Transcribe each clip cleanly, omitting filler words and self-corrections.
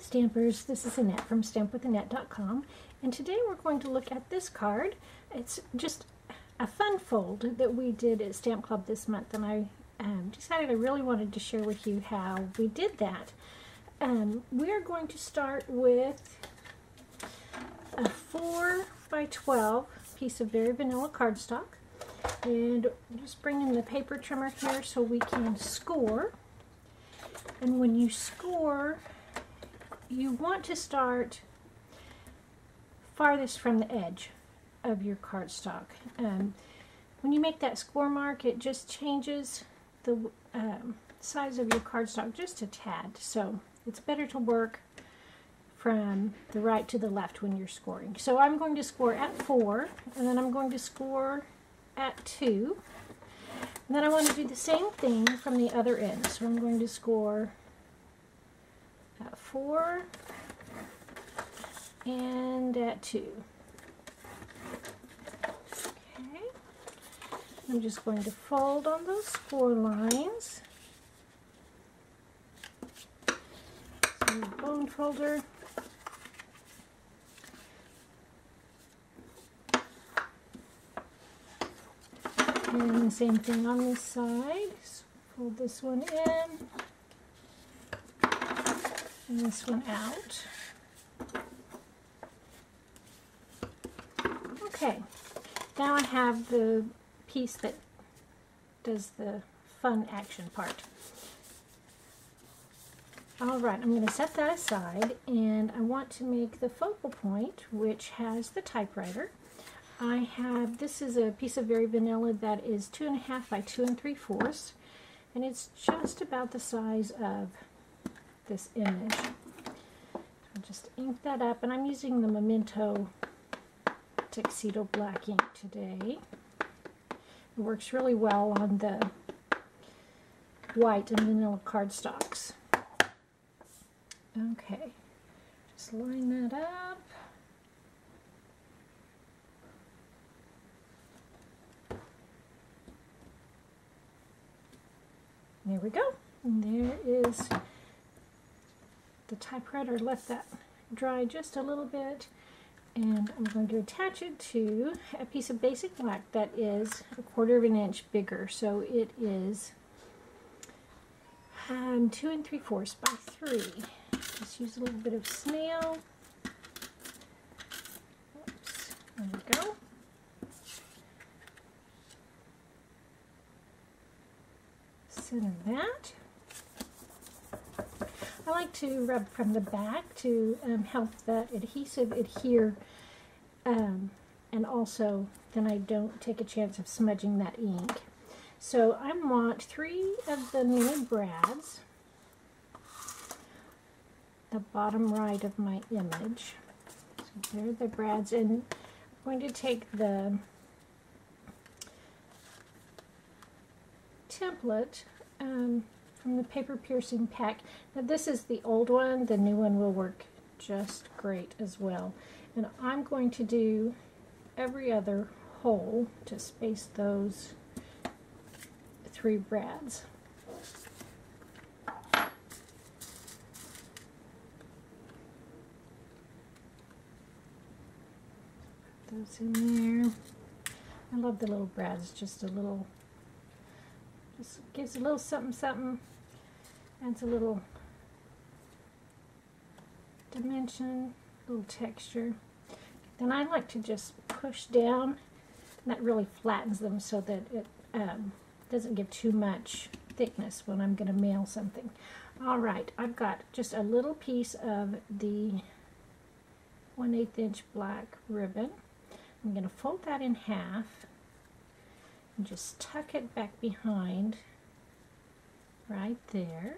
Stampers, this is Annette from stampwithannette.com, and today we're going to look at this card. It's just a fun fold that we did at Stamp Club this month, and I decided I really wanted to share with you how we did that. We're going to start with a 4x12 piece of very vanilla cardstock, and just bring in the paper trimmer here so we can score. And when you score, you want to start farthest from the edge of your cardstock. When you make that score mark, it just changes the size of your cardstock just a tad. So it's better to work from the right to the left when you're scoring. So I'm going to score at 4, and then I'm going to score at 2. And then I want to do the same thing from the other end. So I'm going to score at 4 and at 2. Okay. I'm just going to fold on those score lines. So bone folder. And the same thing on this side. So fold this one in and this one out. Okay, now I have the piece that does the fun action part. Alright, I'm going to set that aside, and I want to make the focal point, which has the typewriter. This is a piece of very vanilla that is 2.5 by 2 3/4, and it's just about the size of this image. I'll just ink that up, and I'm using the Memento Tuxedo Black ink today. It works really well on the white and vanilla cardstocks. Okay, just line that up. There we go. And there is the typewriter. Let that dry just a little bit. And I'm going to attach it to a piece of basic black that is 1/4 inch bigger. So it is 2 3/4 by 3. Just use a little bit of snail. Oops, there we go. Center that. I like to rub from the back to help that adhesive adhere, and also then I don't take a chance of smudging that ink. So I want 3 of the mini brads, the bottom right of my image. So there are the brads, and I'm going to take the template from the paper piercing pack. Now this is the old one, the new one will work just great as well. And I'm going to do every other hole to space those 3 brads. Put those in there. I love the little brads, just gives a little something something, adds a little dimension, a little texture. Then I like to just push down, and that really flattens them so that it doesn't give too much thickness when I'm going to mail something. Alright, I've got just a little piece of the 1/8 inch black ribbon. I'm going to fold that in half and just tuck it back behind right there.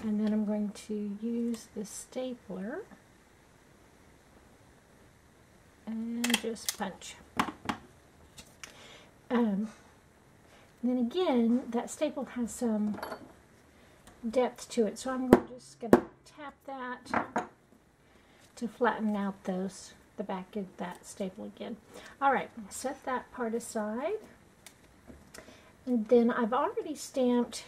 And then I'm going to use the stapler and just punch. Then again, that staple has some depth to it, so I'm just going to tap that to flatten out the back of that staple again. Alright, set that part aside. And then I've already stamped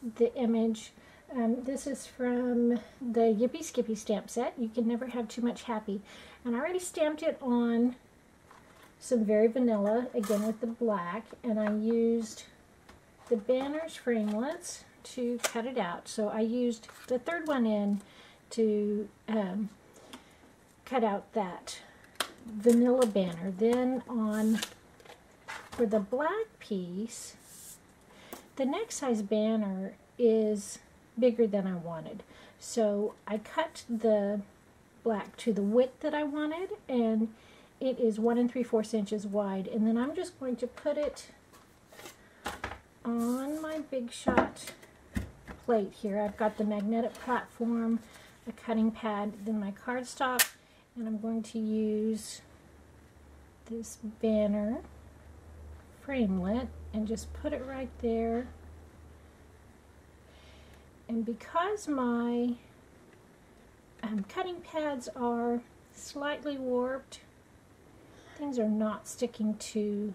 the image This is from the Yippee Skippy stamp set. You can never have too much happy. And I already stamped it on some Very Vanilla, again with the black, and I used the banner's framelits to cut it out. So I used the third one in to cut out that vanilla banner. Then for the black piece, the next size banner is bigger than I wanted. So I cut the black to the width that I wanted, and it is 1 3/4 inches wide. And then I'm just going to put it on my Big Shot plate here. I've got the magnetic platform, a cutting pad, then my cardstock, and I'm going to use this banner framelit and just put it right there. And because my cutting pads are slightly warped, things are not sticking to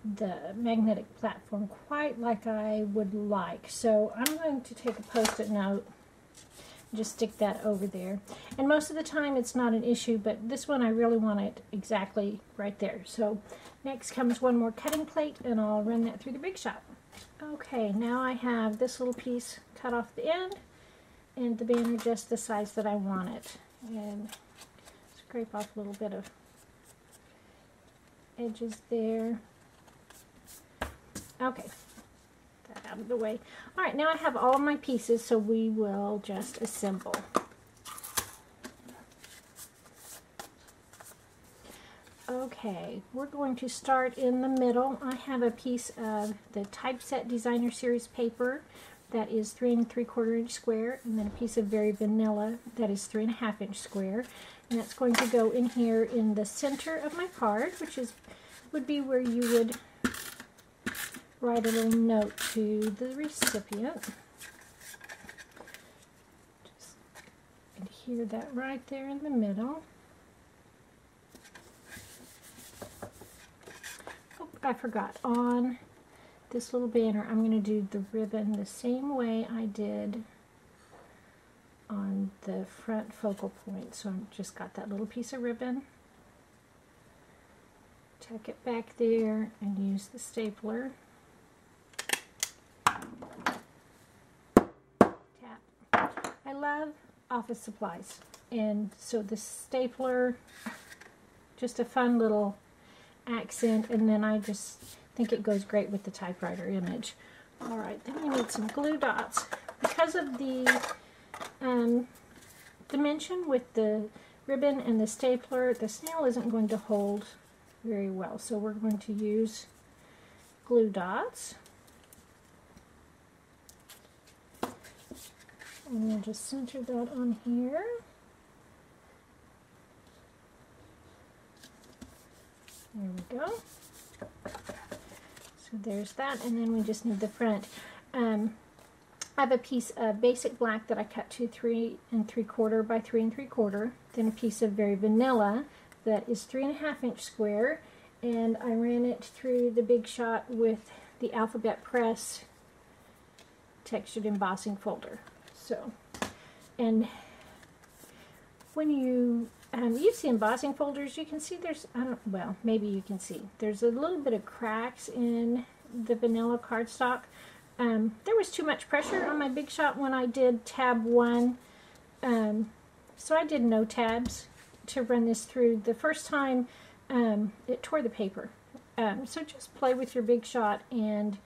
the magnetic platform quite like I would like. So I'm going to take a Post-it note, just stick that over there. And most of the time it's not an issue, but this one I really want it exactly right there. So next comes one more cutting plate, and I'll run that through the Big Shot. Okay, now I have this little piece cut off the end, and the banner just the size that I want it. And scrape off a little bit of edges there. Okay, that out of the way. All right, now I have all of my pieces, so we will just assemble. Okay, we're going to start in the middle. I have a piece of the Typeset Designer Series paper that is 3 3/4 inch square, and then a piece of Very Vanilla that is 3 1/2 inch square. And that's going to go in here in the center of my card, which would be where you would write a little note to the recipient. Just adhere that right there in the middle. Oh, I forgot. On this little banner, I'm going to do the ribbon the same way I did on the front focal point. So I've just got that little piece of ribbon. Tuck it back there and use the stapler. I love office supplies, and so the stapler, just a fun little accent, and then I just think it goes great with the typewriter image. Alright, then we need some glue dots. Because of the dimension with the ribbon and the stapler, the snail isn't going to hold very well, so we're going to use glue dots. And we'll just center that on here. There we go. So there's that, and then we just need the front. I have a piece of basic black that I cut to 3 3/4 by 3 3/4. Then a piece of Very Vanilla that is 3 1/2 inch square, and I ran it through the Big Shot with the Alphabet Press textured embossing folder. So, and when you use the embossing folders, you can see there's, well, maybe you can see, there's a little bit of cracks in the vanilla cardstock. There was too much pressure on my Big Shot when I did tab 1, so I did no tabs to run this through. The first time, it tore the paper. So just play with your Big Shot and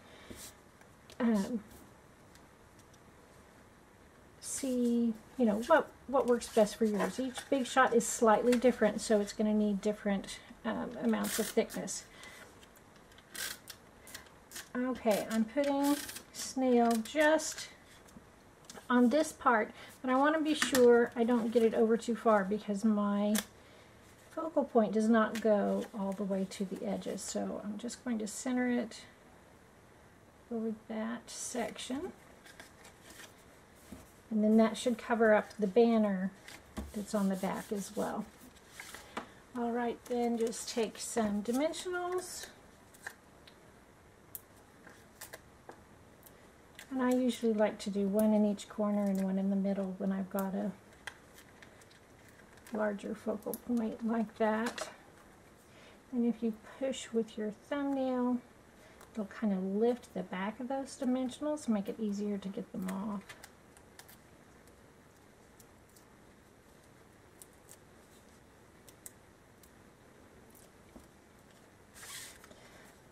see, you know, what works best for yours. Each Big Shot is slightly different, so it's going to need different amounts of thickness. Okay, I'm putting snail just on this part, but I want to be sure I don't get it over too far because my focal point does not go all the way to the edges. So I'm just going to center it over that section. And then that should cover up the banner that's on the back as well. Alright, then just take some dimensionals. And I usually like to do one in each corner and one in the middle when I've got a larger focal point like that. And if you push with your thumbnail, it'll kind of lift the back of those dimensionals, make it easier to get them off.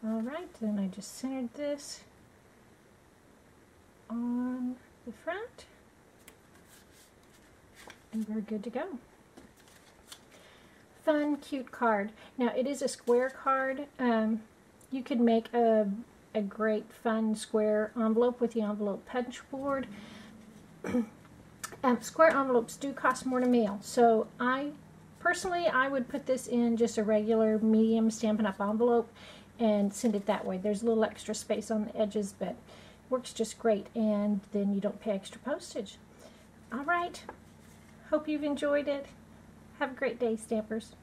Alright, then I just centered this on the front, and we're good to go. Fun, cute card. Now it is a square card. You could make a great fun square envelope with the envelope punch board. Square envelopes do cost more to mail, so personally I would put this in just a regular medium Stampin' Up! Envelope and send it that way. There's a little extra space on the edges, but works just great, and then you don't pay extra postage. Alright, hope you've enjoyed it. Have a great day, Stampers.